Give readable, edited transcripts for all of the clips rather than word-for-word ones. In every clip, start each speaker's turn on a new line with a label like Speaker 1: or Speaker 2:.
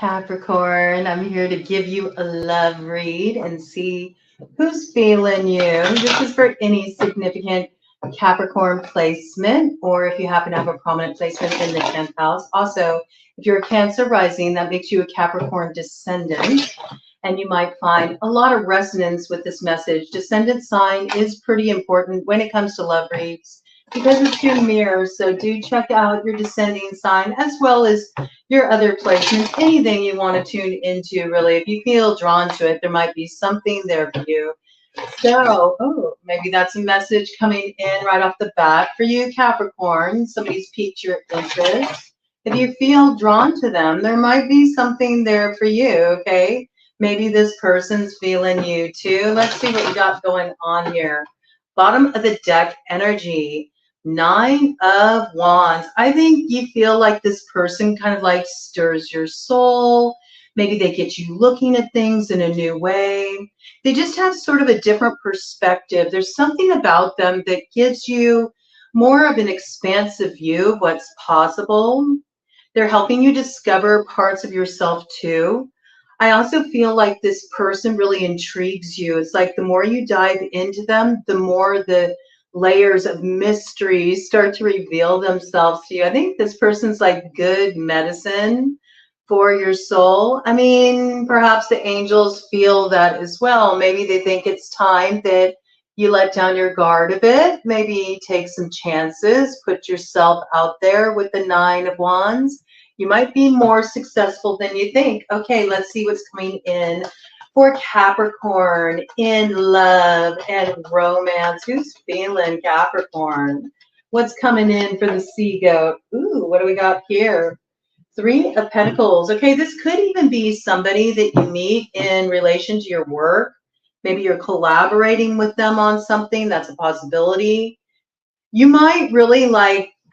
Speaker 1: Capricorn. I'm here to give you a love read and see who's feeling you. This is for any significant Capricorn placement, or if you happen to have a prominent placement in the 10th house. Also, if you're a Cancer rising, that makes you a Capricorn Descendant, and you might find a lot of resonance with this message. Descendant sign is pretty important when it comes to love reads because it's your mirror. So do check out your descending sign as well as your other placements, anything you want to tune into, really. If you feel drawn to it, there might be something there for you. So, maybe that's a message coming in right off the bat for you, Capricorn. Somebody's piqued your interest. If you feel drawn to them, there might be something there for you, okay? Maybe this person's feeling you too. Let's see what we got going on here. Bottom of the deck energy. 9 of Wands. I think you feel like this person kind of like stirs your soul. Maybe they get you looking at things in a new way. They just have sort of a different perspective. There's something about them that gives you more of an expansive view of what's possible. They're helping you discover parts of yourself too. I also feel like this person really intrigues you. It's like the more you dive into them, the more the layers of mystery start to reveal themselves to you. I think this person's like good medicine for your soul. I mean, perhaps the angels feel that as well. Maybe they think it's time that you let down your guard a bit, maybe take some chances, put yourself out there with the 9 of Wands. You might be more successful than you think. Okay, let's see what's coming in for Capricorn in love and romance. Who's feeling Capricorn? What's coming in for the sea goat? Ooh, what do we got here? 3 of Pentacles. Okay, this could even be somebody that you meet in relation to your work. Maybe you're collaborating with them on something. That's a possibility. You might really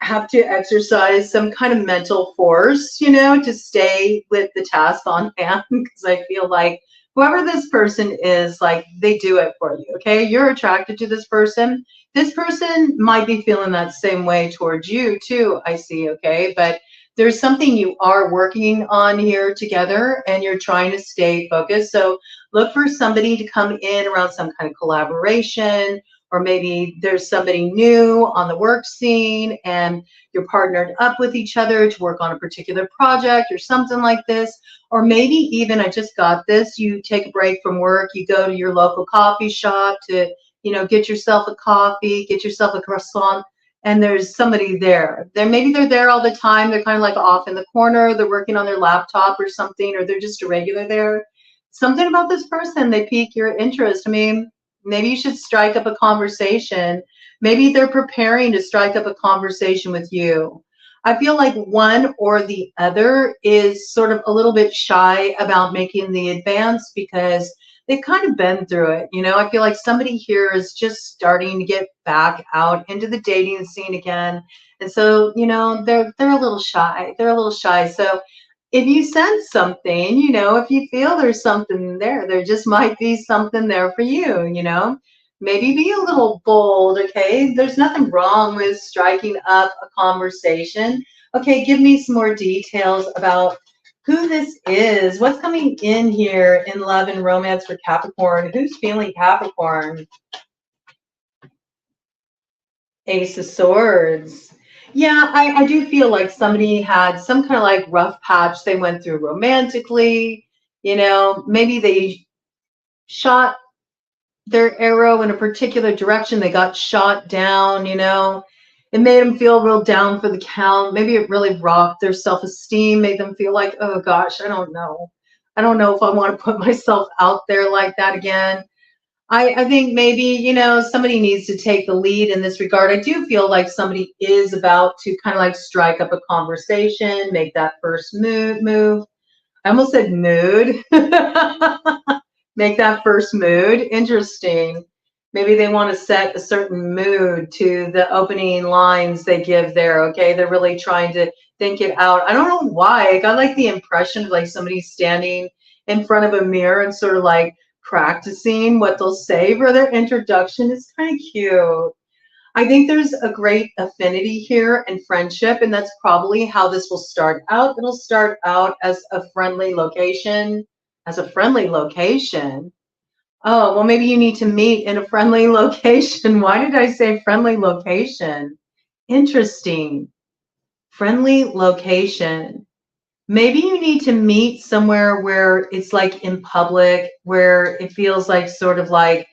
Speaker 1: have to exercise some kind of mental force, to stay with the task on hand, because I feel like whoever this person is, they do it for you, okay? You're attracted to this person. This person might be feeling that same way towards you too, I see, okay? But there's something you are working on here together and you're trying to stay focused. So look for somebody to come in around some kind of collaboration, or maybe there's somebody new on the work scene and you're partnered up with each other to work on a particular project or something like this. Or maybe even, I just got this, you take a break from work, you go to your local coffee shop to, get yourself a coffee, get yourself a croissant, and there's somebody there. Maybe they're there all the time. They're kind of like off in the corner. They're working on their laptop or something, or they're just a regular there. Something about this person, they pique your interest. I mean, maybe you should strike up a conversation. Maybe they're preparing to strike up a conversation with you. I feel like one or the other is sort of a little bit shy about making the advance because they've kind of been through it. I feel like somebody here is just starting to get back out into the dating scene again. And so, they're a little shy. They're a little shy. So if you sense something, if you feel there's something there just might be something there for you, maybe be a little bold, okay? There's nothing wrong with striking up a conversation. Okay, give me some more details about who this is. What's coming in here in love and romance for Capricorn? Who's feeling Capricorn? Ace of Swords. Yeah, I do feel like somebody had some kind of rough patch they went through romantically. Maybe they shot their arrow in a particular direction. They got shot down, It made them feel real down for the count. Maybe it really rocked their self-esteem, made them feel like, oh gosh, I don't know. I don't know if I want to put myself out there like that again. I think maybe, somebody needs to take the lead in this regard. I do feel like somebody is about to kind of strike up a conversation, make that first move. I almost said mood. Make that first mood. Interesting. Maybe they want to set a certain mood to the opening lines they give there, okay? They're really trying to think it out. I don't know why. I got the impression of somebody standing in front of a mirror and sort of practicing what they'll say for their introduction. It's kind of cute. I think there's a great affinity here and friendship, and that's probably how this will start out. It'll start out as a friendly location, as a friendly location. Oh, well, maybe you need to meet in a friendly location. Why did I say friendly location? Interesting. Friendly location. Maybe you need to meet somewhere where it's like in public, where it feels like sort of like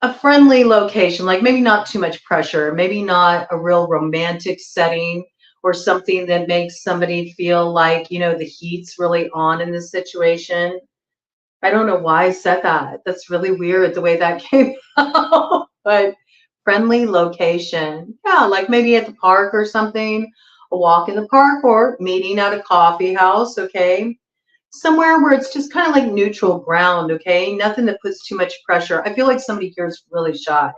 Speaker 1: a friendly location, like maybe not too much pressure, maybe not a real romantic setting or something that makes somebody feel like, you know, the heat's really on in this situation. I don't know why I said that. That's really weird the way that came out. But friendly location. Yeah, like maybe at the park or something, a walk in the park or meeting at a coffee house, okay? Somewhere where it's just kind of like neutral ground, okay? Nothing that puts too much pressure. I feel like somebody here is really shy.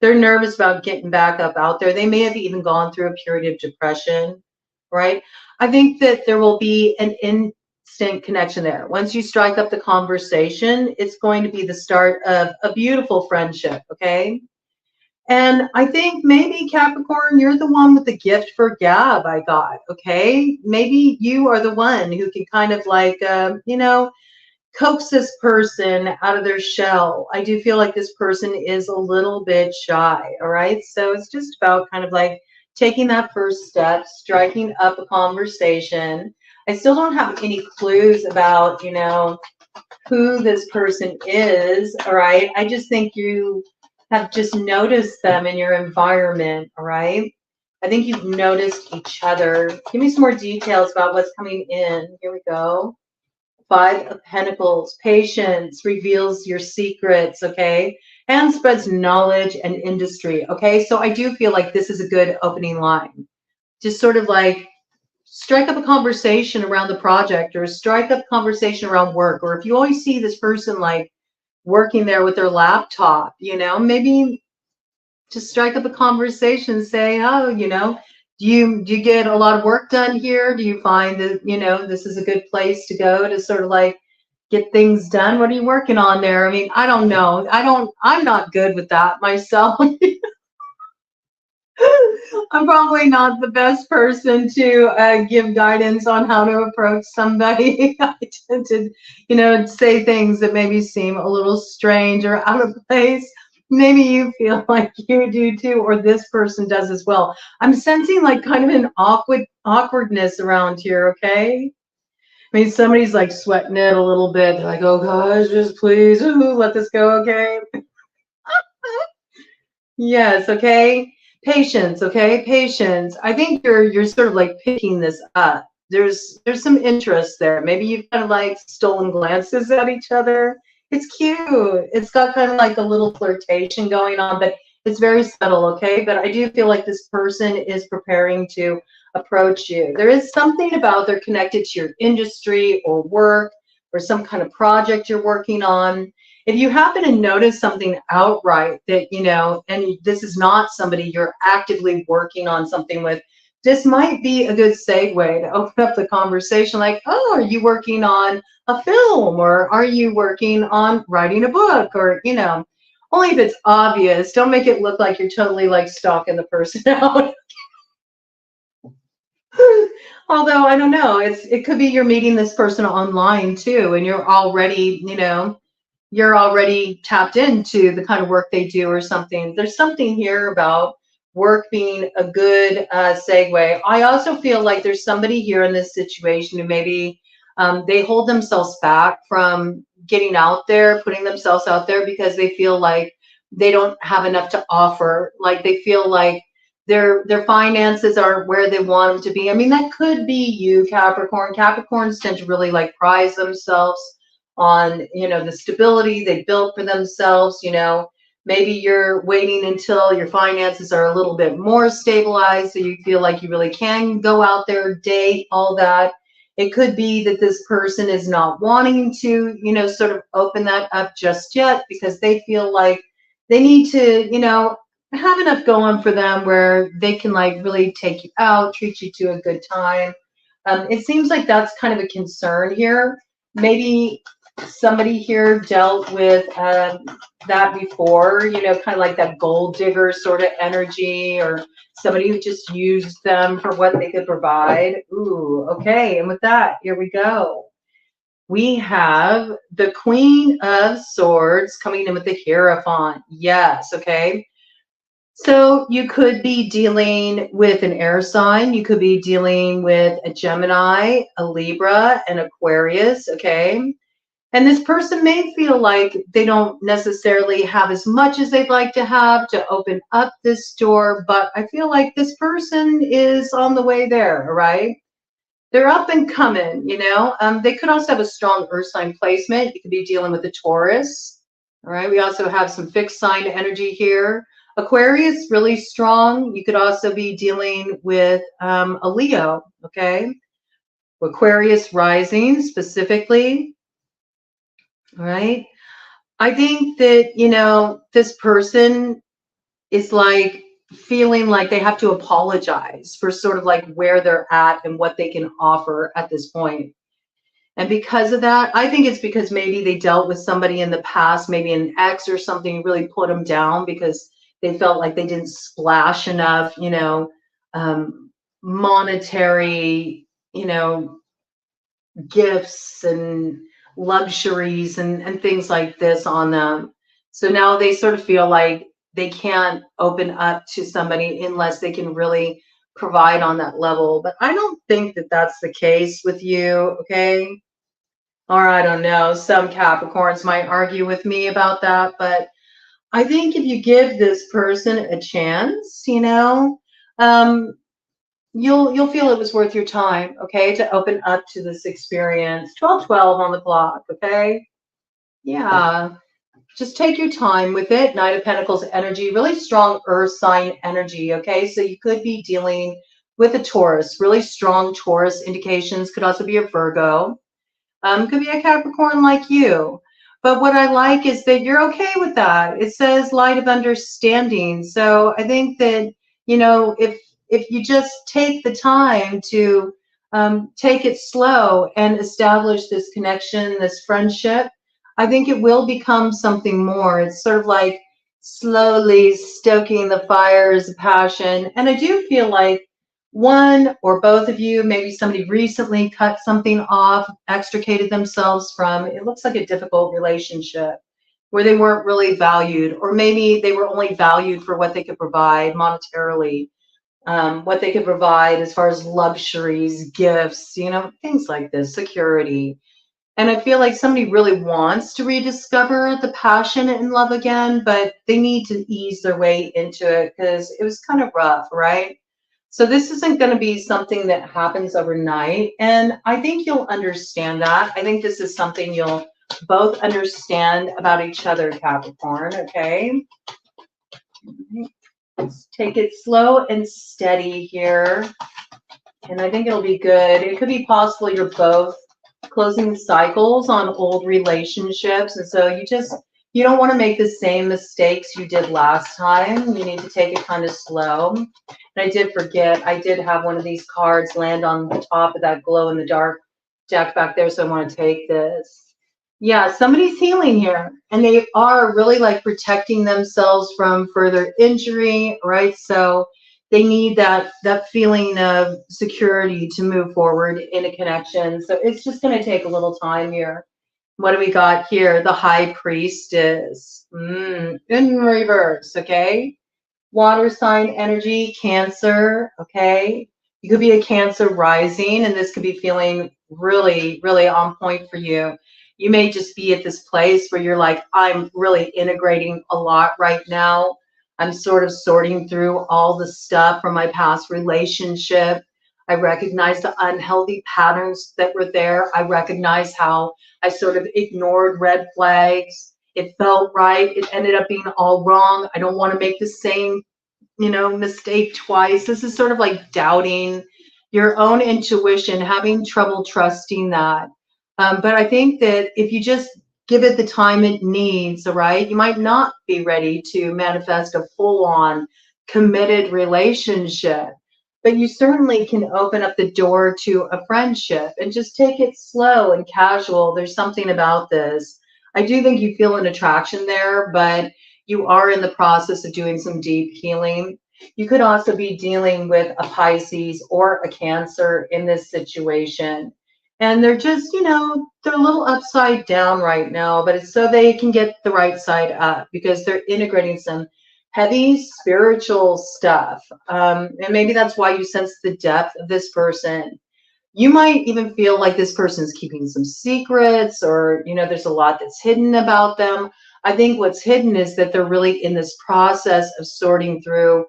Speaker 1: They're nervous about getting back up out there. They may have even gone through a period of depression, right? I think that there will be an instant connection there. Once you strike up the conversation, it's going to be the start of a beautiful friendship, okay? And I think maybe Capricorn, you're the one with the gift for gab I got, okay? Maybe you are the one who can kind of like, you know, coax this person out of their shell. I do feel like this person is a little bit shy, all right? So it's just about kind of like taking that first step, striking up a conversation. I still don't have any clues about, you know, who this person is, all right? I just think you have just noticed them in your environment, all right? I think you've noticed each other. Give me some more details about what's coming in. Here we go. Five of Pentacles, patience, reveals your secrets, okay? And spreads knowledge and industry, okay? So I do feel like this is a good opening line. Just sort of like strike up a conversation around the project or strike up conversation around work. Or if you always see this person like working there with their laptop, you know, maybe just strike up a conversation, say, oh, you know, do you get a lot of work done here? Do you find that, you know, this is a good place to go to sort of like get things done? What are you working on there? I mean, I don't know. I'm not good with that myself. I'm probably not the best person to give guidance on how to approach somebody. I tend to, you know, say things that maybe seem a little strange or out of place. Maybe you feel like you do too, or this person does as well. I'm sensing like kind of an awkwardness around here, okay? I mean, somebody's like sweating it a little bit. They're like, oh gosh, just please, ooh, let this go, okay? Yes, okay. Patience, okay? Patience. I think you're sort of like picking this up. There's some interest there. Maybe you've kind of like stolen glances at each other. It's cute. It's got kind of like a little flirtation going on, but it's very subtle, okay? But I do feel like this person is preparing to approach you. There is something about they're connected to your industry or work or some kind of project you're working on. If you happen to notice something outright that, you know, and this is not somebody you're actively working on something with, this might be a good segue to open up the conversation like, oh, are you working on a film or are you working on writing a book or, you know, only if it's obvious. Don't make it look like you're totally like stalking the person out. Although I don't know, it could be you're meeting this person online too, and you're already, you know, you're already tapped into the kind of work they do or something. There's something here about work being a good segue. I also feel like there's somebody here in this situation who maybe they hold themselves back from getting out there, putting themselves out there because they feel like they don't have enough to offer. Like they feel like their finances aren't where they want them to be. I mean, that could be you, Capricorn. Capricorns tend to really like prize themselves on, you know, the stability they built for themselves. You know, maybe you're waiting until your finances are a little bit more stabilized so you feel like you really can go out there, date, all that. It could be that this person is not wanting to, you know, sort of open that up just yet because they feel like they need to, you know, have enough going for them where they can like really take you out, treat you to a good time. It seems like that's kind of a concern here. Maybe somebody here dealt with that before, you know, kind of like that gold digger sort of energy, or somebody who just used them for what they could provide. Ooh, okay. And with that, here we go. We have the Queen of Swords coming in with the Hierophant. Yes, okay. So you could be dealing with an air sign. You could be dealing with a Gemini, a Libra, an Aquarius, okay? And this person may feel like they don't necessarily have as much as they'd like to have to open up this door, but I feel like this person is on the way there, all right? They're up and coming, you know? They could also have a strong earth sign placement. You could be dealing with a Taurus, all right? We also have some fixed sign energy here. Aquarius, really strong. You could also be dealing with a Leo, okay? Aquarius rising specifically, all right? I think that, you know, this person is like feeling like they have to apologize for sort of like where they're at and what they can offer at this point. And because of that, I think it's because maybe they dealt with somebody in the past, maybe an ex or something, really put them down because they felt like they didn't splash enough, you know, monetary, you know, gifts and luxuries and things like this on them. So now they sort of feel like they can't open up to somebody unless they can really provide on that level. But I don't think that that's the case with you, okay? Or I don't know, some Capricorns might argue with me about that, but I think if you give this person a chance, you know, um, you'll feel it was worth your time, okay, to open up to this experience. 12:12 on the clock, okay? Yeah, just take your time with it. Knight of Pentacles energy, really strong earth sign energy, okay? So you could be dealing with a Taurus, really strong Taurus indications. Could also be a Virgo. Could be a Capricorn like you. But what I like is that you're okay with that. It says light of understanding. So I think that, you know, if you just take the time to take it slow and establish this connection, this friendship, I think it will become something more. It's sort of like slowly stoking the fires of passion. And I do feel like one or both of you, maybe somebody recently cut something off, extricated themselves from, it looks like a difficult relationship where they weren't really valued, or maybe they were only valued for what they could provide monetarily, what they could provide as far as luxuries, gifts, you know, things like this, security. And I feel like somebody really wants to rediscover the passion and love again, but they need to ease their way into it because it was kind of rough, right? So this isn't going to be something that happens overnight. And I think you'll understand that. I think this is something you'll both understand about each other, Capricorn, okay? Let's take it slow and steady here. And I think it'll be good. It could be possible you're both closing cycles on old relationships. And so you don't want to make the same mistakes you did last time. You need to take it kind of slow. And I did forget, I did have one of these cards land on the top of that glow in the dark deck back there. So I want to take this. Yeah, somebody's healing here, and they are really like protecting themselves from further injury, right? So they need that feeling of security to move forward in a connection. So it's just going to take a little time here. What do we got here? The High Priestess in reverse, okay? Water sign energy, Cancer, okay? You could be a Cancer rising, and this could be feeling really, really on point for you. You may just be at this place where you're like, I'm really integrating a lot right now. I'm sort of sorting through all the stuff from my past relationship. I recognize the unhealthy patterns that were there. I recognize how I sort of ignored red flags. It felt right. It ended up being all wrong. I don't want to make the same, you know, mistake twice. This is sort of like doubting your own intuition, having trouble trusting that. But I think that if you just give it the time it needs, all right, you might not be ready to manifest a full-on committed relationship. but you certainly can open up the door to a friendship and just take it slow and casual. There's something about this. I do think you feel an attraction there, but you are in the process of doing some deep healing. You could also be dealing with a Pisces or a Cancer in this situation. And they're just, they're a little upside down right now, but it's so they can get the right side up because they're integrating some heavy spiritual stuff. And maybe that's why you sense the depth of this person. You might even feel like this person's keeping some secrets, or, there's a lot that's hidden about them. I think what's hidden is that they're really in this process of sorting through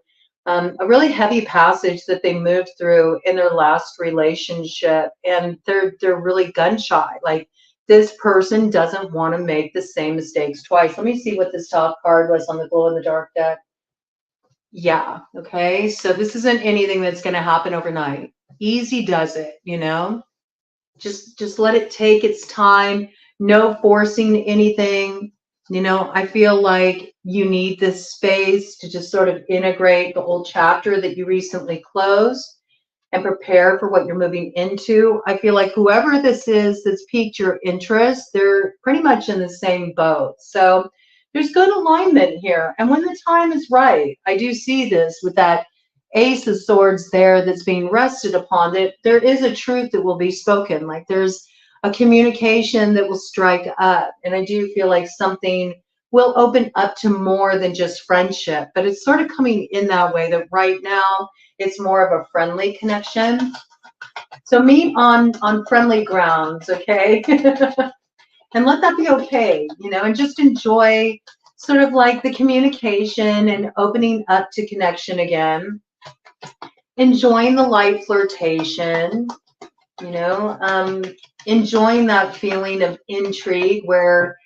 Speaker 1: a really heavy passage that they moved through in their last relationship. And they're really gun shy. Like, this person doesn't want to make the same mistakes twice. Let me see what this top card was on the glow in the dark deck. Yeah. Okay. So this isn't anything that's going to happen overnight. Easy does it, just let it take its time. No forcing anything. I feel like you need this space to just sort of integrate the old chapter that you recently closed and prepare for what you're moving into. I feel like whoever this is that's piqued your interest, they're pretty much in the same boat. So there's good alignment here. And when the time is right, I do see this with that Ace of Swords there that's being rested upon, that there is a truth that will be spoken. Like, there's a communication that will strike up. And I do feel like something will open up to more than just friendship, but it's sort of coming in that way, that right now it's more of a friendly connection. So meet on friendly grounds, okay? And let that be okay, and just enjoy sort of like the communication and opening up to connection again. Enjoying the light flirtation, enjoying that feeling of intrigue where,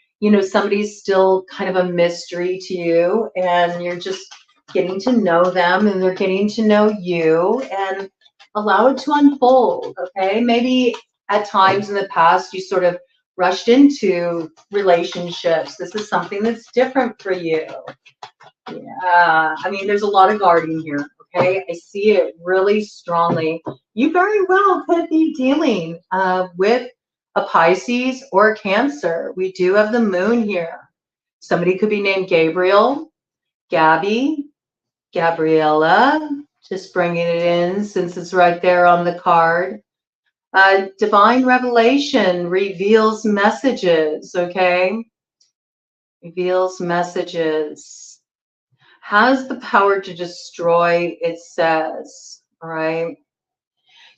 Speaker 1: somebody's still kind of a mystery to you and you're just getting to know them and they're getting to know you, and allow it to unfold, okay? Maybe at times in the past you sort of rushed into relationships. This is something that's different for you. Yeah, I mean, there's a lot of guarding here, okay? I see it really strongly. You very well could be dealing with a Pisces or a Cancer. We do have the moon here. Somebody could be named Gabriel, Gabby, Gabriella, just bringing it in since it's right there on the card. Divine revelation reveals messages, okay? Reveals messages. Has the power to destroy, it says, all right?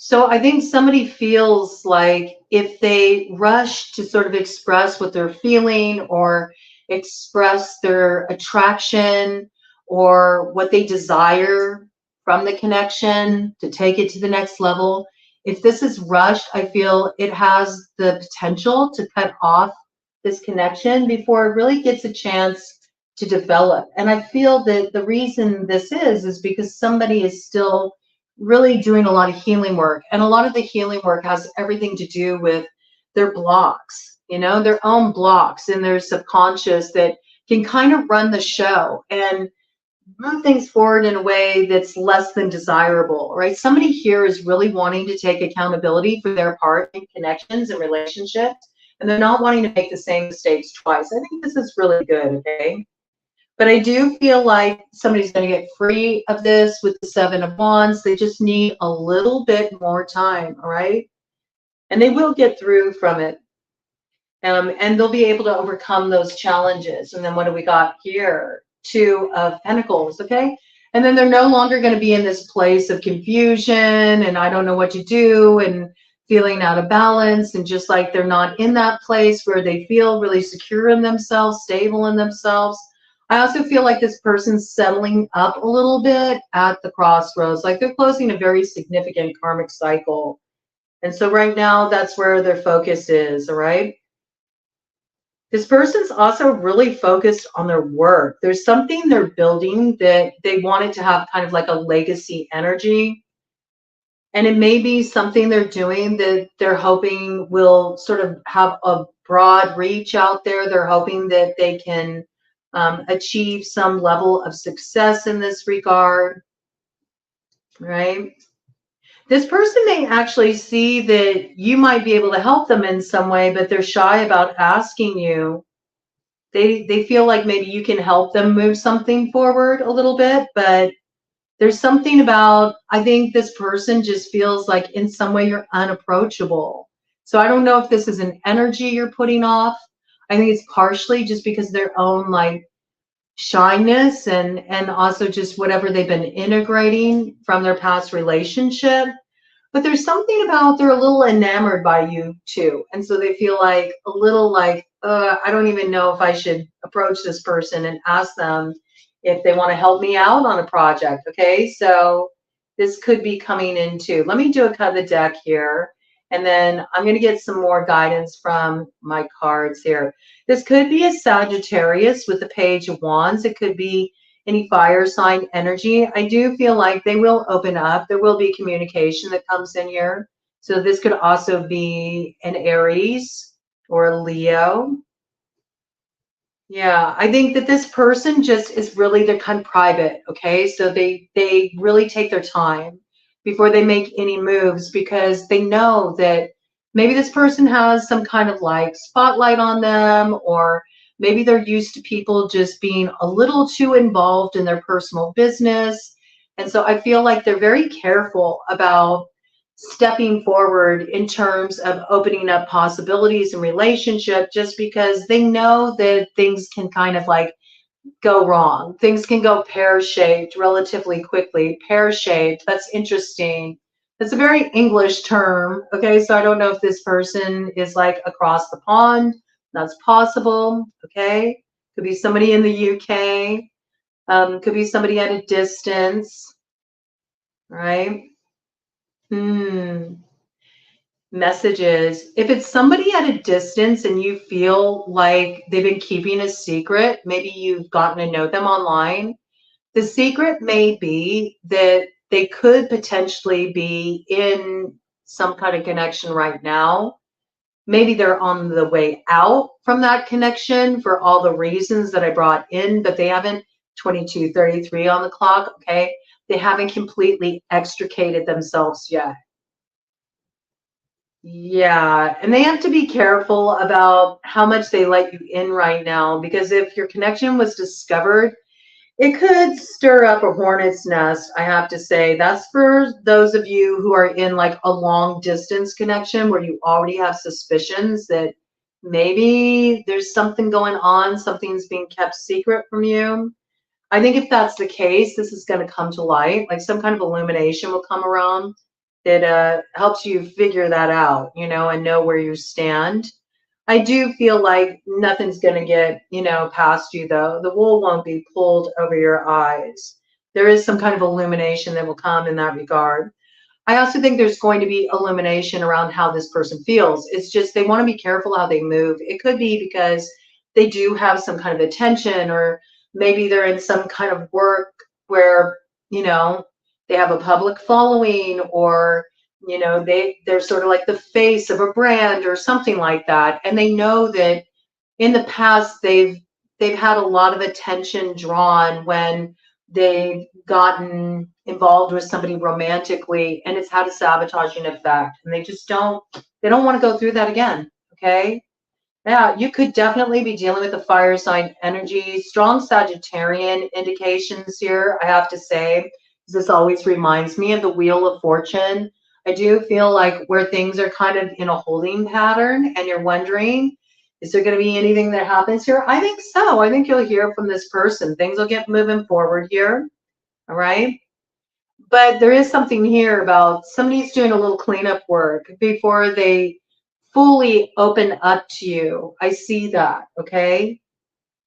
Speaker 1: So I think somebody feels like if they rush to sort of express what they're feeling or express their attraction or what they desire from the connection to take it to the next level, if this is rushed, I feel it has the potential to cut off this connection before it really gets a chance to develop. And I feel that the reason this is because somebody is still really doing a lot of healing work. And a lot of the healing work has everything to do with their blocks, their own blocks in their subconscious that can kind of run the show and move things forward in a way that's less than desirable, right? Somebody here is really wanting to take accountability for their part in connections and relationships, and they're not wanting to make the same mistakes twice. I think this is really good, okay? But I do feel like somebody's going to get free of this with the Seven of Wands. They just need a little bit more time, all right? And they will get through from it. And they'll be able to overcome those challenges. And then what do we got here? Two of Pentacles, okay? And then they're no longer going to be in this place of confusion and I don't know what to do and feeling out of balance, and just like they're not in that place where they feel really secure in themselves, stable in themselves. I also feel like this person's settling up a little bit at the crossroads, like they're closing a very significant karmic cycle. And so right now, that's where their focus is, all right? This person's also really focused on their work. There's something they're building that they wanted to have kind of like a legacy energy. And it may be something they're doing that they're hoping will sort of have a broad reach out there. They're hoping that they can achieve some level of success in this regard, right? This person may actually see that you might be able to help them in some way, but they're shy about asking you. They feel like maybe you can help them move something forward a little bit, but there's something about, I think this person just feels like in some way you're unapproachable. So I don't know if this is an energy you're putting off. I think it's partially just because of their own like shyness and also just whatever they've been integrating from their past relationship. But there's something about they're a little enamored by you too. And so they feel like a little like, I don't even know if I should approach this person and ask them if they want to help me out on a project. Okay. So this could be coming into, let me do a cut of the deck here. And then I'm going to get some more guidance from my cards here. This could be a Sagittarius with the Page of Wands. It could be any fire sign energy. I do feel like they will open up. There will be communication that comes in here. So this could also be an Aries or a Leo. Yeah, I think that this person just is really, they're kind of private, okay? So they really take their time before they make any moves because they know that maybe this person has some kind of like spotlight on them, or maybe they're used to people just being a little too involved in their personal business. And so I feel like they're very careful about stepping forward in terms of opening up possibilities in relationship, just because they know that things can kind of like go wrong. Things can go pear-shaped relatively quickly. Pear-shaped, that's interesting. That's a very English term. Okay, so I don't know if this person is like across the pond. That's possible. Okay, could be somebody in the UK. Could be somebody at a distance, right? Messages. If it's somebody at a distance and you feel like they've been keeping a secret, maybe you've gotten to know them online. The secret may be that they could potentially be in some kind of connection right now. Maybe they're on the way out from that connection for all the reasons that I brought in, but they haven't 22:33 on the clock, okay? They haven't completely extricated themselves yet. Yeah, and they have to be careful about how much they let you in right now, because if your connection was discovered, it could stir up a hornet's nest, I have to say. That's for those of you who are in like a long distance connection where you already have suspicions that maybe there's something going on, something's being kept secret from you. I think if that's the case, this is going to come to light, like some kind of illumination will come around. It helps you figure that out, you know, and know where you stand. I do feel like nothing's going to get, you know, past you, though. The wool won't be pulled over your eyes. There is some kind of illumination that will come in that regard. I also think there's going to be illumination around how this person feels. It's just they want to be careful how they move. It could be because they do have some kind of attention, or maybe they're in some kind of work where, you know, they have a public following, or, you know, they're sort of like the face of a brand or something like that. And they know that in the past they've had a lot of attention drawn when they've gotten involved with somebody romantically, and it's had a sabotaging effect, and they don't want to go through that again. Okay, yeah, you could definitely be dealing with a fire sign energy. Strong Sagittarian indications here, I have to say. This always reminds me of the Wheel of Fortune. I do feel like where things are kind of in a holding pattern and you're wondering, is there going to be anything that happens here? I think so. I think you'll hear from this person. Things will get moving forward here. All right. But there is something here about somebody's doing a little cleanup work before they fully open up to you. I see that. Okay.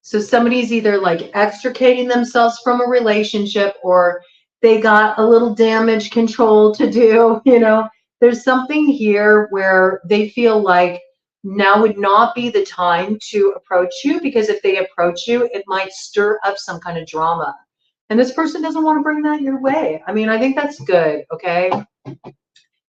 Speaker 1: So somebody's either like extricating themselves from a relationship, or they got a little damage control to do. You know, there's something here where they feel like now would not be the time to approach you, because if they approach you, it might stir up some kind of drama. And this person doesn't want to bring that your way. I mean, I think that's good. Okay.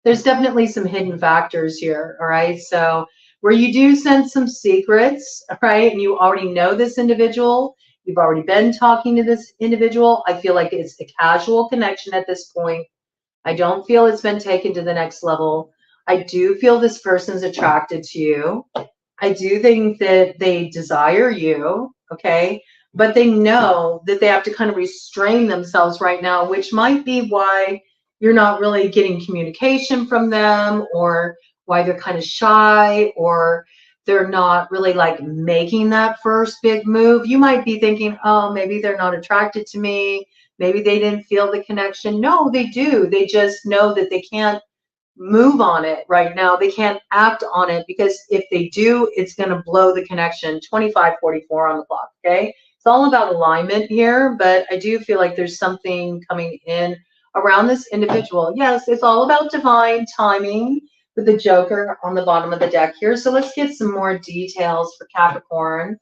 Speaker 1: There's definitely some hidden factors here. All right. So where you do sense some secrets, right, and you already know this individual, you've already been talking to this individual, I feel like it's a casual connection at this point. I don't feel it's been taken to the next level. I do feel this person's attracted to you. I do think that they desire you, okay? But they know that they have to kind of restrain themselves right now, which might be why you're not really getting communication from them, or why they're kind of shy, or they're not really like making that first big move. You might be thinking, oh, maybe they're not attracted to me. Maybe they didn't feel the connection. No, they do. They just know that they can't move on it right now. They can't act on it, because if they do, it's going to blow the connection. 25:44 on the clock. Okay. It's all about alignment here, but I do feel like there's something coming in around this individual. Yes, it's all about divine timing with the Joker on the bottom of the deck here. So let's get some more details for Capricorn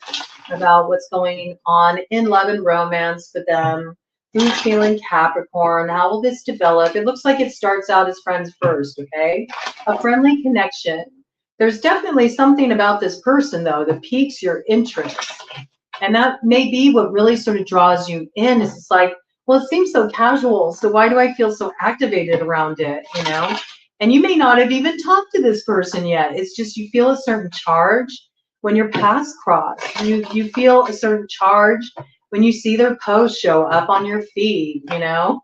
Speaker 1: about what's going on in love and romance for them. Who's feeling Capricorn? How will this develop? It looks like it starts out as friends first, okay? A friendly connection. There's definitely something about this person, though, that piques your interest. And that may be what really sort of draws you in. Is it's like, well, it seems so casual, so why do I feel so activated around it, you know? And you may not have even talked to this person yet. It's just you feel a certain charge when your paths cross. You feel a certain charge when you see their posts show up on your feed, you know,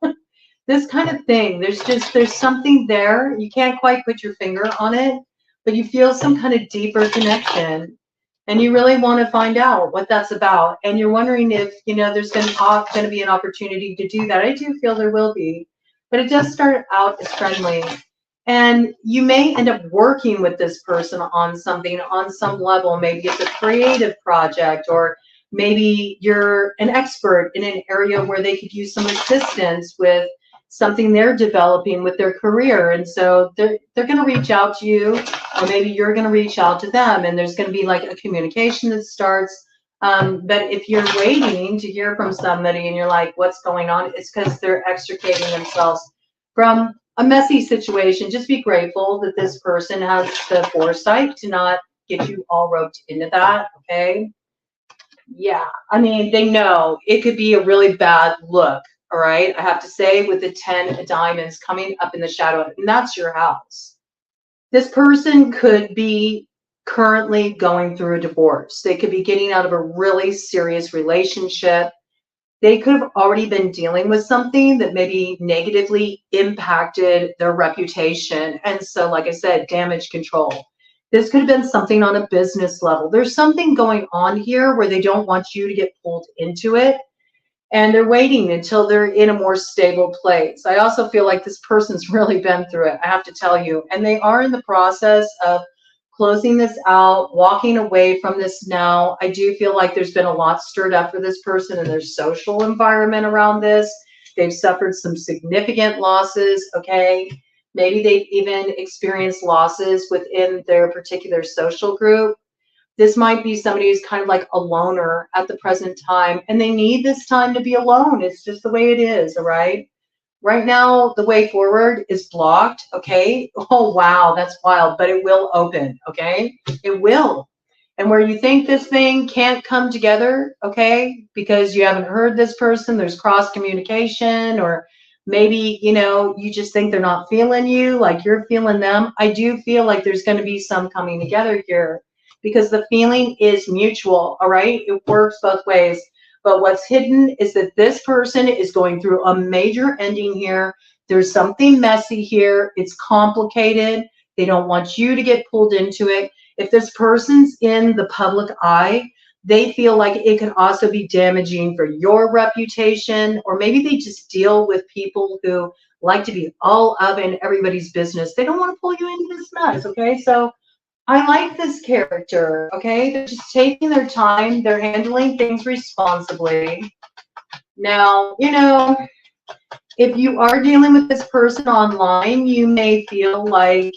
Speaker 1: this kind of thing. There's something there. You can't quite put your finger on it, but you feel some kind of deeper connection, and you really want to find out what that's about. And you're wondering if, you know, there's going to be an opportunity to do that. I do feel there will be, but it does start out as friendly. And you may end up working with this person on something on some level. Maybe it's a creative project, or maybe you're an expert in an area where they could use some assistance with something they're developing with their career. And so they're going to reach out to you, or maybe you're going to reach out to them, and there's going to be like a communication that starts. But if you're waiting to hear from somebody and you're like, what's going on? It's because they're extricating themselves from a messy situation. Just be grateful that this person has the foresight to not get you all roped into that, okay? Yeah, I mean, they know it could be a really bad look, all right? I have to say, with the 10 of diamonds coming up in the shadow, and that's your house. This person could be currently going through a divorce. They could be getting out of a really serious relationship. They could have already been dealing with something that maybe negatively impacted their reputation. And so, like I said, damage control. This could have been something on a business level. There's something going on here where they don't want you to get pulled into it, and they're waiting until they're in a more stable place. I also feel like this person's really been through it, I have to tell you, and they are in the process of closing this out, walking away from this now. I do feel like there's been a lot stirred up for this person in their social environment around this. They've suffered some significant losses, okay? Maybe they've even experienced losses within their particular social group. This might be somebody who's kind of like a loner at the present time, and they need this time to be alone. It's just the way it is, all right? Right now, the way forward is blocked, okay? Oh, wow, that's wild, but it will open, okay? It will. And where you think this thing can't come together, okay, because you haven't heard this person, there's cross communication, or maybe, you know, you just think they're not feeling you like you're feeling them. I do feel like there's going to be some coming together here, because the feeling is mutual, all right? It works both ways. But what's hidden is that this person is going through a major ending here. There's something messy here. It's complicated. They don't want you to get pulled into it. If this person's in the public eye, they feel like it can also be damaging for your reputation, or maybe they just deal with people who like to be all up in everybody's business. They don't want to pull you into this mess, okay? So I like this character, okay? They're just taking their time. They're handling things responsibly. Now, you know, if you are dealing with this person online, you may feel like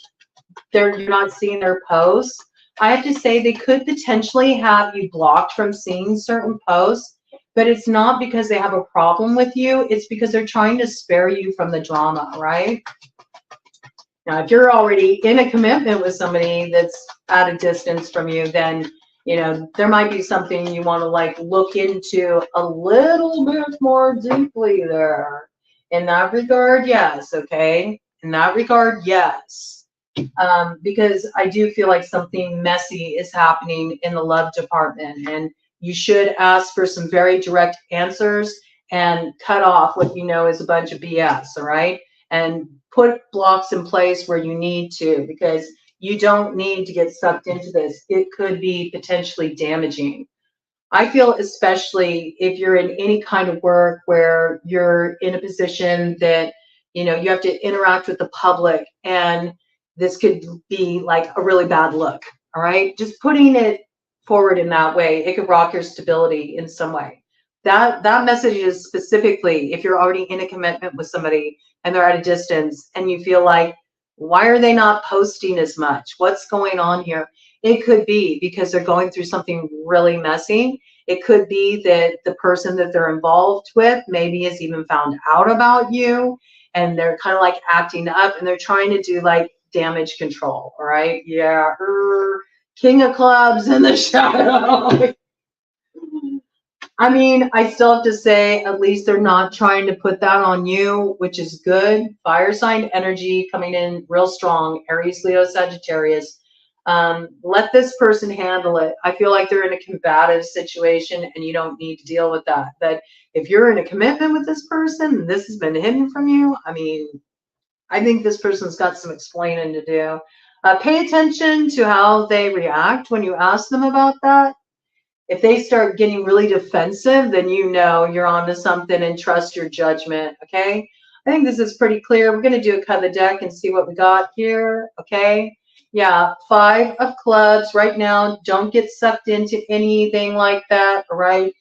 Speaker 1: you're not seeing their posts. I have to say they could potentially have you blocked from seeing certain posts, but it's not because they have a problem with you. It's because they're trying to spare you from the drama, right? Now, if you're already in a commitment with somebody that's at a distance from you, then, you know, there might be something you want to like look into a little bit more deeply there. In that regard, yes, okay? In that regard, yes. Because I do feel like something messy is happening in the love department, and you should ask for some very direct answers and cut off what you know is a bunch of BS, all right? And put blocks in place where you need to, because you don't need to get sucked into this. It could be potentially damaging. I feel especially if you're in any kind of work where you're in a position that, you know, you have to interact with the public, and this could be like a really bad look. All right. Just putting it forward in that way, it could rock your stability in some way. That message is specifically if you're already in a commitment with somebody and they're at a distance and you feel like, why are they not posting as much? What's going on here? It could be because they're going through something really messy. It could be that the person that they're involved with maybe has even found out about you, and they're kind of like acting up and they're trying to do like damage control. All right. Yeah. King of clubs in the shadow. I mean, I still have to say, at least they're not trying to put that on you, which is good. Fire sign energy coming in real strong. Aries, Leo, Sagittarius. Let this person handle it. I feel like they're in a combative situation and you don't need to deal with that. But if you're in a commitment with this person and this has been hidden from you, I mean, I think this person's got some explaining to do. Pay attention to how they react when you ask them about that. If they start getting really defensive, then you know you're onto something, and trust your judgment, okay? I think this is pretty clear. We're going to do a cut of the deck and see what we got here, okay? Yeah, 5 of clubs right now. Don't get sucked into anything like that, all right?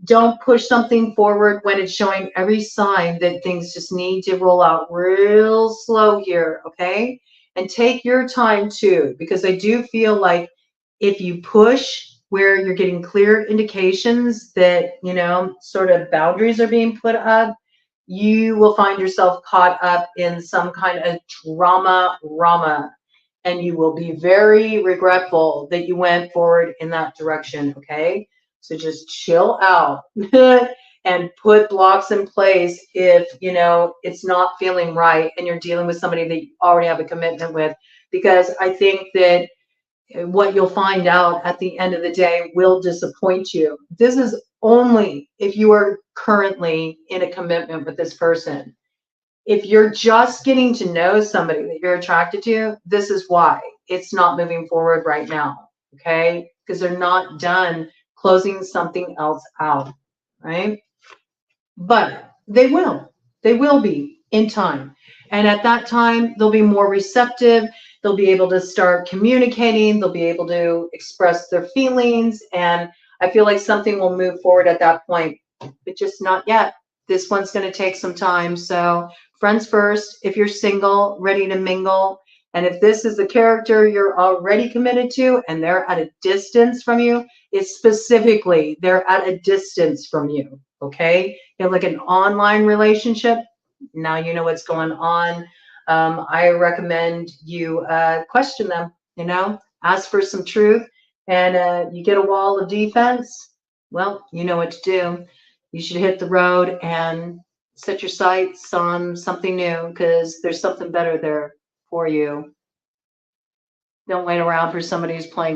Speaker 1: Don't push something forward when it's showing every sign that things just need to roll out real slow here, okay? And take your time too, because I do feel like if you push where you're getting clear indications that, you know, sort of boundaries are being put up, you will find yourself caught up in some kind of drama, and you will be very regretful that you went forward in that direction, okay? So just chill out and put blocks in place if, you know, it's not feeling right and you're dealing with somebody that you already have a commitment with, because I think that what you'll find out at the end of the day will disappoint you. This is only if you are currently in a commitment with this person. If you're just getting to know somebody that you're attracted to, this is why it's not moving forward right now, okay? Because they're not done closing something else out, right? But they will. They will be in time. And at that time, they'll be more receptive. They'll be able to start communicating. They'll be able to express their feelings. And I feel like something will move forward at that point, but just not yet. This one's going to take some time. So friends first, if you're single, ready to mingle. And if this is the character you're already committed to and they're at a distance from you, it's specifically they're at a distance from you, okay? You have like an online relationship. Now you know what's going on. I recommend you question them, you know, ask for some truth, and you get a wall of defense. Well, you know what to do. You should hit the road and set your sights on something new, because there's something better there for you. Don't wait around for somebody who's playing